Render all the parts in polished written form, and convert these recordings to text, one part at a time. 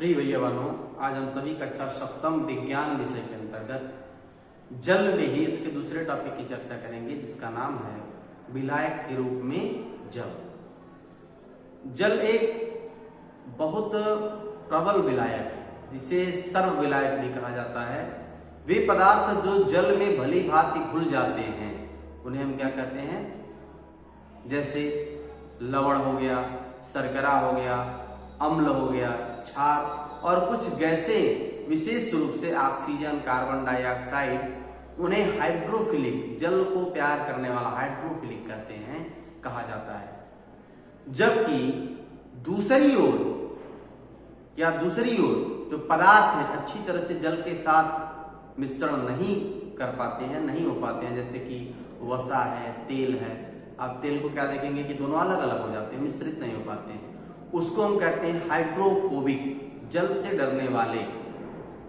प्रिय भैया बहनों, आज हम सभी कक्षा सप्तम विज्ञान विषय के अंतर्गत जल में ही इसके दूसरे टॉपिक की चर्चा करेंगे, जिसका नाम है विलायक के रूप में जल। जल एक बहुत प्रबल विलायक है, जिसे सर्व विलायक भी कहा जाता है। वे पदार्थ जो जल में भली भांति घुल जाते हैं उन्हें हम क्या कहते हैं? जैसे लवण हो गया, शर्करा हो गया, अम्ल हो गया, क्षार और कुछ गैसें, विशेष रूप से ऑक्सीजन, कार्बन डाइऑक्साइड, उन्हें हाइड्रोफिलिक, जल को प्यार करने वाला हाइड्रोफिलिक कहते हैं, कहा जाता है। जबकि दूसरी ओर जो पदार्थ हैं अच्छी तरह से जल के साथ मिश्रण नहीं कर पाते हैं, नहीं हो पाते हैं, जैसे कि वसा है, तेल है। आप तेल को क्या देखेंगे कि दोनों अलग अलग हो जाते हैं, मिश्रित नहीं हो पाते हैं। उसको हम कहते हैं हाइड्रोफोबिक, जल से डरने वाले।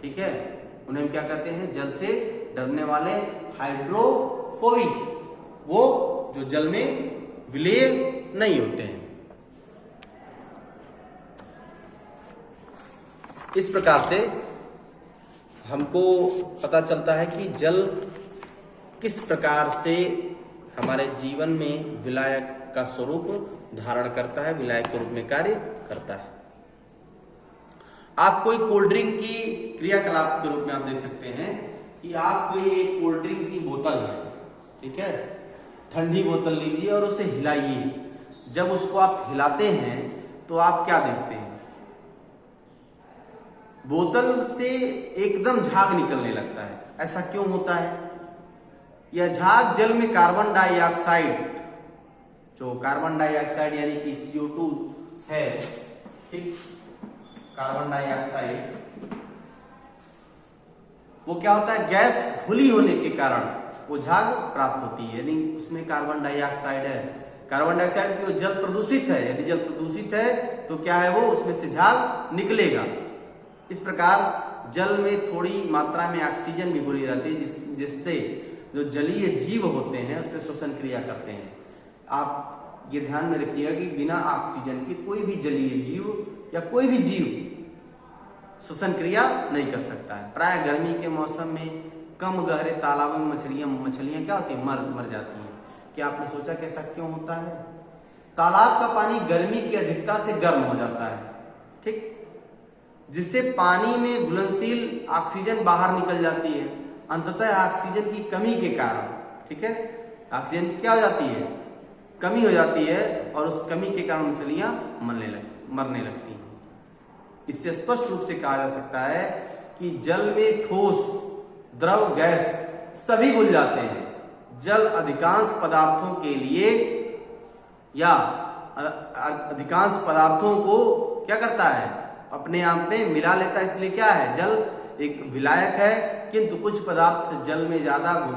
ठीक है, उन्हें हम क्या कहते हैं? जल से डरने वाले, हाइड्रोफोबिक, वो जो जल में विलीय नहीं होते हैं। इस प्रकार से हमको पता चलता है कि जल किस प्रकार से हमारे जीवन में विलायक का स्वरूप धारण करता है, विलायक के रूप में कार्य करता है। आप कोई कोल्ड ड्रिंक की क्रियाकलाप के रूप में आप देख सकते हैं कि आप कोई एक कोल्ड ड्रिंक की बोतल है, ठीक है, ठंडी बोतल लीजिए और उसे हिलाइए। जब उसको आप हिलाते हैं तो आप क्या देखते हैं? बोतल से एकदम झाग निकलने लगता है। ऐसा क्यों होता है? यह झाग जल में कार्बन डाइऑक्साइड, जो कार्बन डाइऑक्साइड यानी कि CO2 है, ठीक, कार्बन डाइऑक्साइड, वो क्या होता है? गैस खुली होने के कारण वो झाग प्राप्त होती है, यानी उसमें कार्बन डाइऑक्साइड है। कार्बन डाइऑक्साइड की जल प्रदूषित है, यदि जल प्रदूषित है तो क्या है, वो उसमें से झाग निकलेगा। इस प्रकार जल में थोड़ी मात्रा में ऑक्सीजन भी घुली रहती है, जिससे जो जलीय जीव होते हैं उस पर श्वसन क्रिया करते हैं। आप ये ध्यान में रखिएगा कि बिना ऑक्सीजन के कोई भी जलीय जीव या कोई भी जीव श्वसन क्रिया नहीं कर सकता है। प्राय गर्मी के मौसम में कम गहरे तालाबों में मछलियां क्या होती है? मर जाती हैं। क्या आपने सोचा कि ऐसा क्यों होता है? तालाब का पानी गर्मी की अधिकता से गर्म हो जाता है, ठीक, जिससे पानी में घुलनशील ऑक्सीजन बाहर निकल जाती है। अंततः ऑक्सीजन की कमी के कारण, ठीक है, ऑक्सीजन की क्या हो जाती है? कमी हो जाती है, और उस कमी के कारण मछलियां मरने लगती हैं। इससे स्पष्ट रूप से कहा जा सकता है कि जल में ठोस, द्रव, गैस सभी घुल जाते हैं। जल अधिकांश पदार्थों के लिए या अधिकांश पदार्थों को क्या करता है? अपने आप में मिला लेता है। इसलिए क्या है? जल एक विलायक है, किंतु कुछ पदार्थ जल में ज्यादा घुल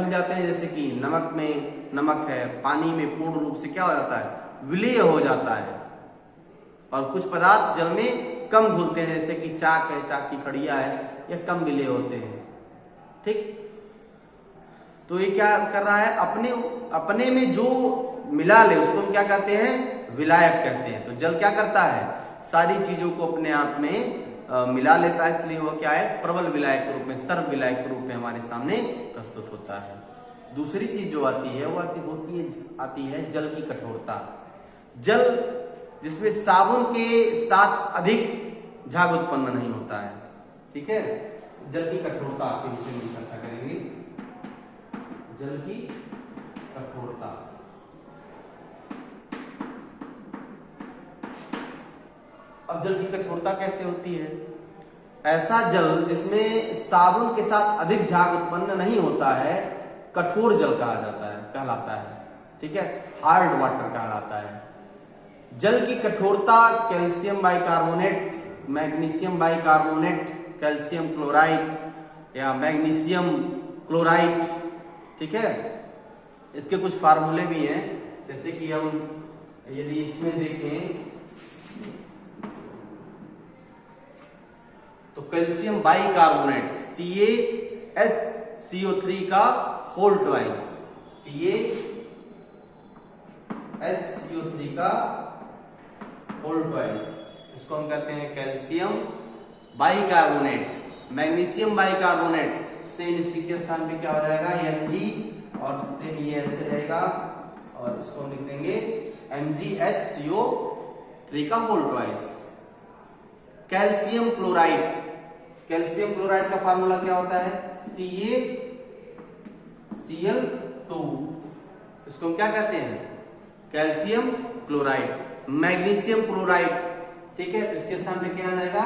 जाते हैं, जैसे कि नमक है, पानी में पूर्ण रूप से क्या हो जाता है? विलीय हो जाता है। और कुछ पदार्थ जल में कम घुलते हैं, जैसे कि चाक है, चाक की खड़िया है, ये कम विलीय होते हैं, ठीक। तो ये क्या कर रहा है? अपने में जो मिला ले उसको हम क्या कहते हैं? विलायक कहते हैं। तो जल क्या करता है? सारी चीजों को अपने आप में मिला लेता है, इसलिए वो क्या है? प्रबल विलायक के रूप में, सर्व विलायक के रूप में हमारे सामने प्रस्तुत होता है। दूसरी चीज जो आती है वो आती है जल की कठोरता। जल जिसमें साबुन के साथ अधिक झाग उत्पन्न नहीं होता है, ठीक है। जल की कठोरता के विषय में चर्चा करेंगे। जल की कठोरता, अब जल की कठोरता कैसे होती है? ऐसा जल जिसमें साबुन के साथ अधिक झाग उत्पन्न नहीं होता है, कठोर जल कहलाता है, ठीक है, हार्ड वाटर कहलाता है। जल की कठोरता calcium bicarbonate, magnesium bicarbonate, calcium chloride या मैग्नीशियम क्लोराइड, ठीक है, इसके कुछ फार्मूले भी हैं। जैसे कि हम यदि इसमें देखें तो कैल्शियम बाइकार्बोनेट CaHCO3 का होल ट्वाइस, CaHCO3 का होल ट्वाइस, इसको हम कहते हैं calcium bicarbonate. Magnesium bicarbonate same इसी के स्थान पे क्या हो जाएगा Mg, और सेम ये ऐसे रहेगा और इसको हम लिख देंगे MgHCO3 का whole twice. Calcium chloride, calcium chloride का फार्मूला क्या होता है CaCl2, इसको हम क्या कहते हैं कैल्शियम क्लोराइड। मैग्नीशियम क्लोराइड, ठीक है, तो इसके स्थान पे क्या आ जाएगा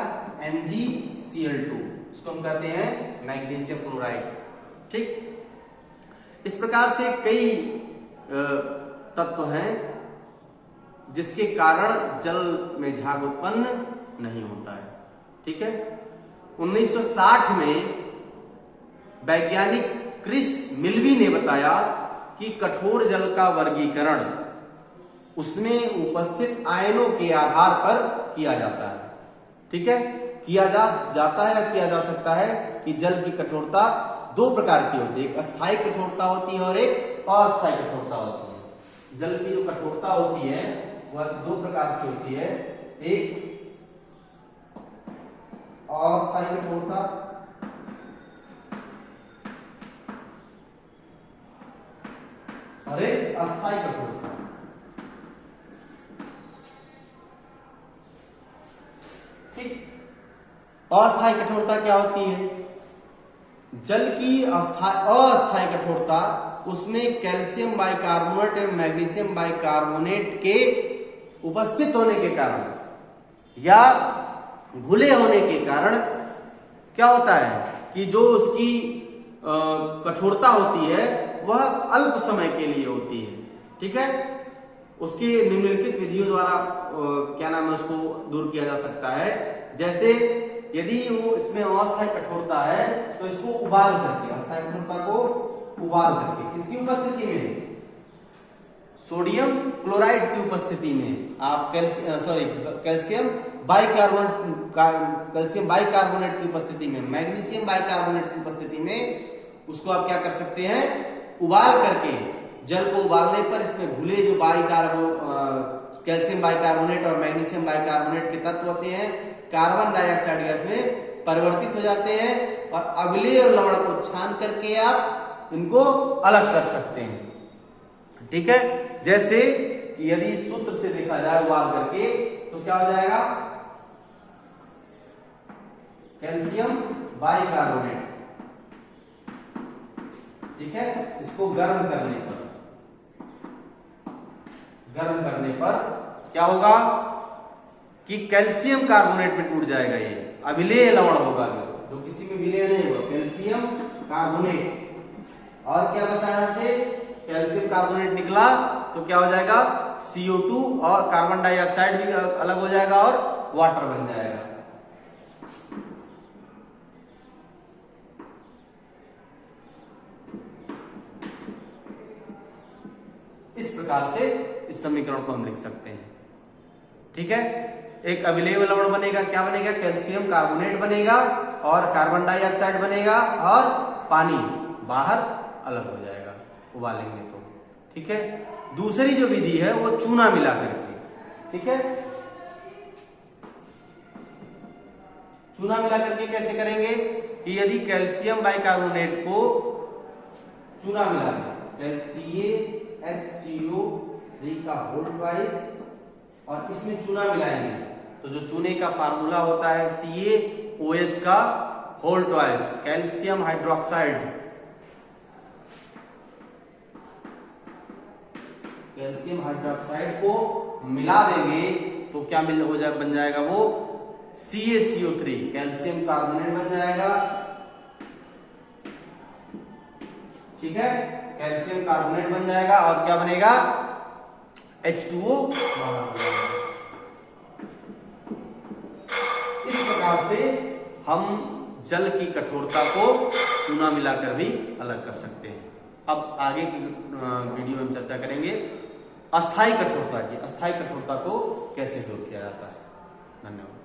MgCl2, इसको हम कहते हैं मैग्नीशियम क्लोराइड। ठीक, इस प्रकार से कई तत्व हैं जिसके कारण जल में झाग उत्पन्न नहीं होता है। ठीक है, 1960 में वैज्ञानिक क्रिस मिल्वी ने बताया कि कठोर जल का वर्गीकरण उसमें उपस्थित आयनों के आधार पर किया जाता है। ठीक है, किया जाता है या किया जा सकता है कि जल की कठोरता दो प्रकार की होती है, एक अस्थायी कठोरता होती है और एक अस्थायी कठोरता होती है। जल की जो कठोरता होती है वह दो प्रकार से होती है, एक अस्थायी कठोरता और एक अस्थायी कठोरता। ठीक, अस्थायी कठोरता क्या होती है? जल की अस्थायी कठोरता, उसमें कैल्शियम बाइकार्बोनेट और मैग्नीशियम बाइकार्बोनेट के उपस्थित होने के कारण या घुले होने के कारण क्या होता है कि जो उसकी कठोरता होती है वह अल्प समय के लिए होती है। ठीक है, उसकी निम्नलिखित विधियों द्वारा क्या नाम है उसको दूर किया जा सकता है। जैसे यदि वो इसमें अस्थायी कठोरता है तो इसको उबाल करके, अस्थायी कठोरता को उबाल करके, किसकी उपस्थिति में? सोडियम क्लोराइड की उपस्थिति में आप कैल्शियम बाइकार्बोनेट की उपस्थिति में, मैग्नीशियम बाइकार्बोनेट की उपस्थिति में उसको आप क्या कर सकते हैं, उबाल करके, जल को उबालने पर इसमें घुले जो कैल्शियम बाइकार्बोनेट और मैग्नीशियम बाइकार्बोनेट के तत्व होते हैं कार्बन डाइऑक्साइड गैस में परिवर्तित हो जाते हैं और अगले लवण को छान करके आप इनको अलग कर सकते हैं। ठीक है, जैसे कि यदि इस सूत्र से देखा जाए उबाल करके तो क्या हो जाएगा कैल्शियम बाइकार्बोनेट। ठीक है, इसको गर्म करने पर क्या होगा कि कैल्शियम कार्बोनेट में टूट जाएगा, ये अविलेय लवण होगा जो किसी में विलय नहीं होगा, कैल्शियम कार्बोनेट। और क्या बचा यहां से, कैल्शियम कार्बोनेट निकला तो क्या हो जाएगा CO2 और कार्बन डाइऑक्साइड भी अलग हो जाएगा और वाटर बन जाएगा। इस प्रकार से इस समीकरण को हम लिख सकते हैं। ठीक है, एक अविलेय लवण बनेगा, क्या बनेगा, कैल्शियम कार्बोनेट बनेगा और कार्बन डाइऑक्साइड बनेगा और पानी बाहर अलग हो जाएगा उबालेंगे तो। ठीक है, दूसरी जो विधि है वो चूना मिला करके। ठीक है, चूना मिला करके कैसे करेंगे कि यदि कैल्शियम बाइकार्बोनेट को चूना मिला दें, CaHCO3 का होल ट्वाइस, और इसमें चूना मिलाएंगे तो जो चूने का फार्मूला होता है CaOH का whole twice, calcium hydroxide. Calcium hydroxide को मिला देंगे तो क्या बन जाएगा वो CaCO3, कैल्शियम कार्बोनेट बन जाएगा। ठीक है, कैल्शियम कार्बोनेट बन जाएगा और क्या बनेगा H2O बाहर हो जाएगा। इस प्रकार से हम जल की कठोरता को चूना मिलाकर भी अलग कर सकते हैं। अब आगे की वीडियो में हम चर्चा करेंगे अस्थायी कठोरता की, अस्थायी कठोरता को कैसे दूर किया जाता है। धन्यवाद।